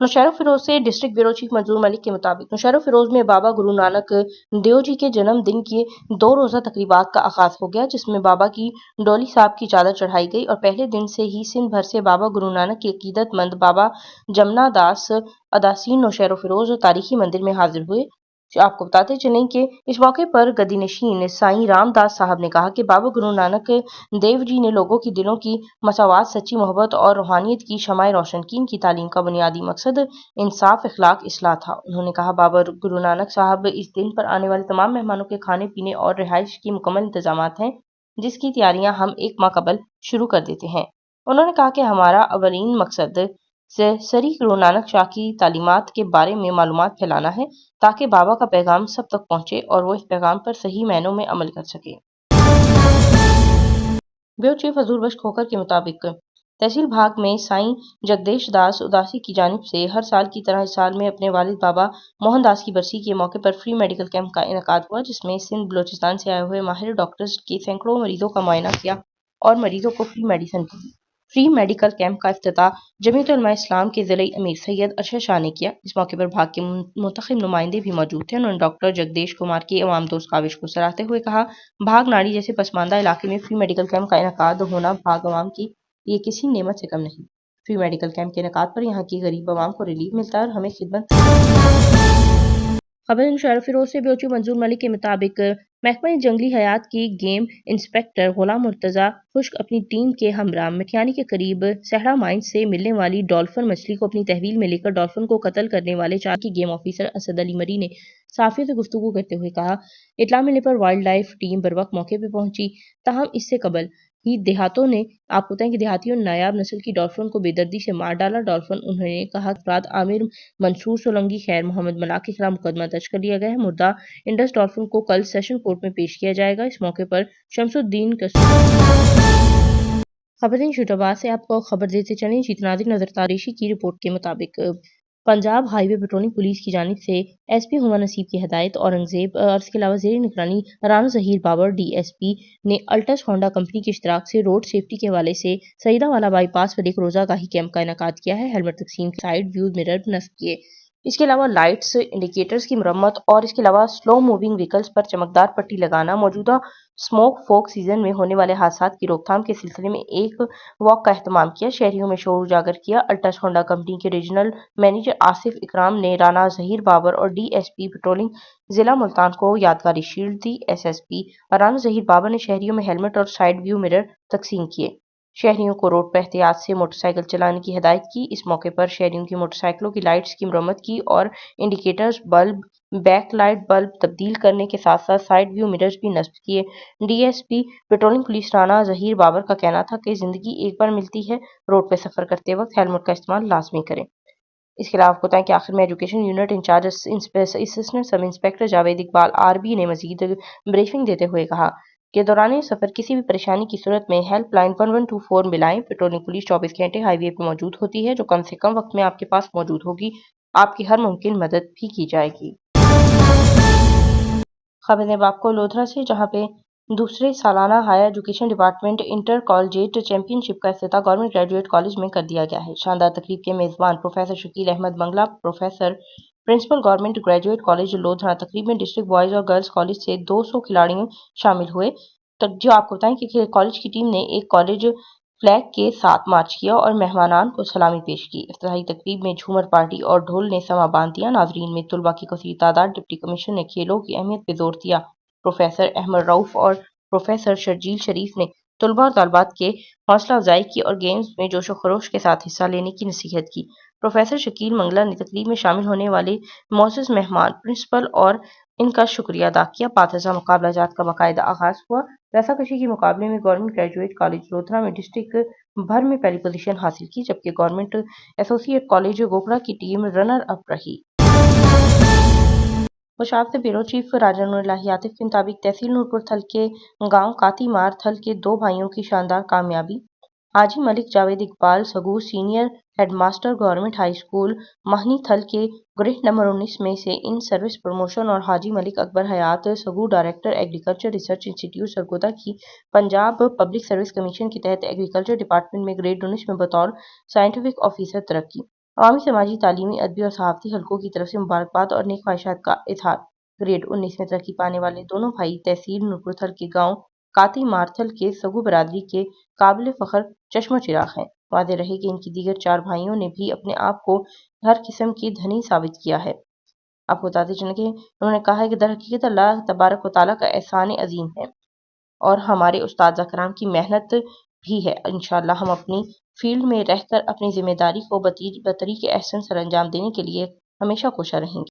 नौशेरा फिरोज से district bureau chief मंजूर मलिक के मुताबिक नौशेरा फिरोज में बाबा गुरु नानक देव जी के जन्म दिन की 2 रोज़ा तकरीबात का आगाज हो गया, जिसमें बाबा की डोली साहब की चादर चढ़ाई गई और पहले दिन से ही सिंध भर से बाबा गुरु नानक के अकीदतमंद बाबा जमना दास अदासीन नौशेरा फिरोज तारीखी मंदिर में हाजिर हुए। आपको बताते चलें कि इस मौके पर गद्दीनशीन साईं रामदास साहब ने कहा कि बाबा गुरु नानक देव जी ने लोगों के दिलों की मसावात, सच्ची मोहब्बत और रूहानियत की शमाए रोशन की। इनकी तालीम का बुनियादी मकसद इंसाफ, इखलाक, इस्लाह था। उन्होंने कहा, बाबा गुरु नानक साहब इस दिन पर आने वाले तमाम मेहमानों के खाने पीने और रिहाइश की मुकम्मल इंतजामात हैं, जिसकी तैयारियां हम 1 माह कबल शुरू कर देते हैं। उन्होंने कहा कि हमारा अवलीन मकसद से सरी गुरु नानक शाह की तालीमात के बारे में मालूमात फैलाना है, ताकि बाबा का पैगाम सब तक पहुंचे और वो इस पैगाम पर सही मायनों में अमल कर सके। ब्यूरो चीफ हजूर बख्श खोखर के मुताबिक तहसील भाग में साईं जगदेश दास उदासी की जानिब से हर साल की तरह इस साल में अपने वालिद बाबा मोहन दास की बरसी के मौके पर फ्री मेडिकल कैंप का इनेकाद हुआ, जिसमें सिंध बलोचिस्तान से आए हुए माहिर डॉक्टर्स के सैकड़ों मरीजों का मुआयना किया और मरीजों को फ्री मेडिसिन दी। फ्री मेडिकल कैंप का इफ्तिताह जमीयत उलमा इस्लाम के ज़िले अमीर सैयद अरशद शाह ने किया। इस मौके पर भाग के मुंतखब नुमाइंदे भी मौजूद थे। उन्होंने डॉक्टर जगदेश कुमार की अवाम दोस्त काविश को सराहते हुए कहा, भाग नाड़ी जैसे पसमानदा इलाके में फ्री मेडिकल कैंप का इनेकाद होना भाग अवाम की ये किसी नेमत से कम नहीं। फ्री मेडिकल कैंप के इनेकाद पर यहाँ की गरीब अवाम को रिलीफ मिलता है और हमें खिदमत। खबर नौशेरा फिरोज से ब्यूरो चीफ मंजूर मलिक के मुताबिक महकमा जंगली हयात की गेम इंस्पेक्टर गुलाम मुर्तजा खुश्क अपनी टीम के हमरा मिठियानी के करीब सहरा माइंस से मिलने वाली डॉल्फिन मछली को अपनी तहवील में लेकर डॉल्फिन को कत्ल करने वाले 4 की गेम ऑफिसर असद अली मरी ने साफियों से गुफ्तगू करते हुए कहा, इतला मिलने पर वाइल्ड लाइफ टीम बर वक्त मौके पर पहुंची। ताहम इससे कबल ही देहातों ने आपको बताएं कि देहातियों ने नायाब नस्ल की डॉल्फिन को बेदर्दी से मार डाला। डॉल्फिन उन्होंने कहा, अफराद आमिर मंसूर सोलंकी खैर मोहम्मद मलाक के खिलाफ मुकदमा दर्ज कर लिया गया है। मुर्दा इंडस डॉल्फिन को कल सेशन कोर्ट में पेश किया जाएगा। इस मौके पर शमसुद्दीन खबरें शुटाबाद से आपको खबर देते चलें। जीतनादिर नजर तारीशी की रिपोर्ट के मुताबिक पंजाब हाईवे पेट्रोलिंग पुलिस की जानिब से एसपी हुमा नसीब की हदायत औरंगजेब और इसके अलावा जेर निगरानी राना जहीर बाबर डीएसपी ने अल्टस होंडा कंपनी के इश्तराक से रोड सेफ्टी के हवाले से सईदा वाला बाईपास पर 1 रोज़ा गाही कैंप का इनेकाद किया है। हेलमेट तकसीम, साइड व्यू मिरर नस्ब किए, इसके अलावा लाइट्स, इंडिकेटर्स की मरम्मत और इसके अलावा स्लो मूविंग व्हीकल्स पर चमकदार पट्टी लगाना, मौजूदा स्मोक फोक सीजन में होने वाले हादसात की रोकथाम के सिलसिले में एक वॉक का एहतमाम किया। शहरियों में शोर उजागर किया। अल्टस होंडा कंपनी के रीजनल मैनेजर आसिफ इकराम ने राना जहीर बाबर और डीएसपी पेट्रोलिंग जिला मुल्तान को यादगारी शील्ड दी। एसएसपी राना जहीर बाबर ने शहरियों में हेलमेट और साइड व्यू मिरर तकसीम किए। शहरियों को रोड पर एहतियात से मोटरसाइकिल चलाने की हिदायत की। इस मौके पर शहरियों की मोटरसाइकिलों की लाइट्स की मरम्मत की और indicators, bulb, back light bulb तब्दील करने के साथ साथ साइड व्यू मिरर्स भी नस्ब किए। DSP patrolling police Rana Zaheer Babar का कहना था कि जिंदगी एक बार मिलती है, रोड पर सफर करते वक्त हेलमेट का इस्तेमाल लाजमी करें। इसके अलावा आपको बताएं कि आखिर में education unit in charge assistant sub inspector Javed Iqbal RB ने मजीद ब्रीफिंग देते हुए कहा कि दौरान सफर किसी भी परेशानी की सूरत में हेल्पलाइन 1124 मिलाएं। पेट्रोलिंग पुलिस 24 घंटे हाईवे पर मौजूद होती है, जो कम से कम वक्त में आपके पास मौजूद होगी। आपकी हर मुमकिन मदद भी की जाएगी। खबर आपको लोधरा से, जहां पे दूसरे सालाना higher education department intercollegiate championship का इफ्तिताह गवर्नमेंट ग्रेजुएट कॉलेज में कर दिया गया है। शानदार तकरीब के मेजबान professor Shakeel Ahmed Mangla, professor principal government graduate college Lodhra, तकरीब में डिस्ट्रिक्ट बॉयज और गर्ल्स कॉलेज से 200 खिलाड़ी शामिल हुए। तो जो आपको बताएं कि कॉलेज की टीम ने एक कॉलेज फ्लैग के साथ मार्च किया और मेहमानान को सलामी पेश की। इफ्तिताही तकरीब में झूमर पार्टी और ढोल ने समा बांध दिया। नाजरीन में तुलबा की कसीर तादाद। डिप्टी कमिश्नर ने खेलों की अहमियत पर जोर दिया। प्रोफेसर अहमद रऊफ और प्रोफेसर शर्जील शरीफ ने तुलबा और तालबात के हौसला अफजाई की और गेम्स में जोशो खरोश के साथ हिस्सा लेने की नसीहत की। प्रोफेसर शकील मंगला ने तकरीब में शामिल होने वाले मौजूद मेहमान, प्रिंसिपल और इनका शुक्रिया अदा किया। पाकिस्तान मुकाबला जात का बाकायदा आगाज हुआ। रस्साकशी के मुकाबले में गवर्नमेंट ग्रेजुएट कॉलेज लोधरा में डिस्ट्रिक्ट भर में पहली पोजीशन हासिल की, जबकि गवर्नमेंट एसोसिएट कॉलेज गोगड़ा की टीम रनर अप रही। होशाब से ब्यूरो चीफ राजा नूरुल्लाह आतिफ के मुताबिक तहसील नूरपुर थल के गांव कातीमार थल के 2 भाइयों की शानदार कामयाबी। Haji Malik Javed Iqbal Saghoor senior headmaster government high school महनी थल के ग्रेड नंबर 19 में से इन सर्विस प्रमोशन और Haji Malik Akbar Hayat Saghoor director agriculture research institute Sargodha की पंजाब पब्लिक सर्विस कमीशन के तहत एग्रीकल्चर डिपार्टमेंट में ग्रेड 19 में बतौर साइंटिफिक ऑफिसर तरक्की। عوامی سماجی تعلیمی ادبی اور صحافتی حلقوں کی طرف سے مبارکباد اور نیک خواہشات کا اظہار۔ گریڈ 19 میں ترقی پانے والے دونوں بھائی تحصیل نورپور تھل کے گاؤں کاتی مارتھل کے سگو برادری کے قابل فخر چشم و چراغ ہیں۔ واضح رہے کہ ان کی دیگر 4 بھائیوں نے بھی اپنے آپ کو ہر قسم کی دھنی ثابت کیا ہے۔ آپ کو بتاتے چلیں کہ انہوں نے کہا ہے کہ در حقیقت اللہ تبارک و تعالیٰ کا احسان عظیم ہے اور ہمارے اساتذہ کرام کی محنت بھی ہے۔ انشاءاللہ ہم اپنی فیلڈ میں رہ کر اپنی ذمہ داری کو بطریق احسن سر انجام دینے کے لیے ہمیشہ کوشاں رہیں گے۔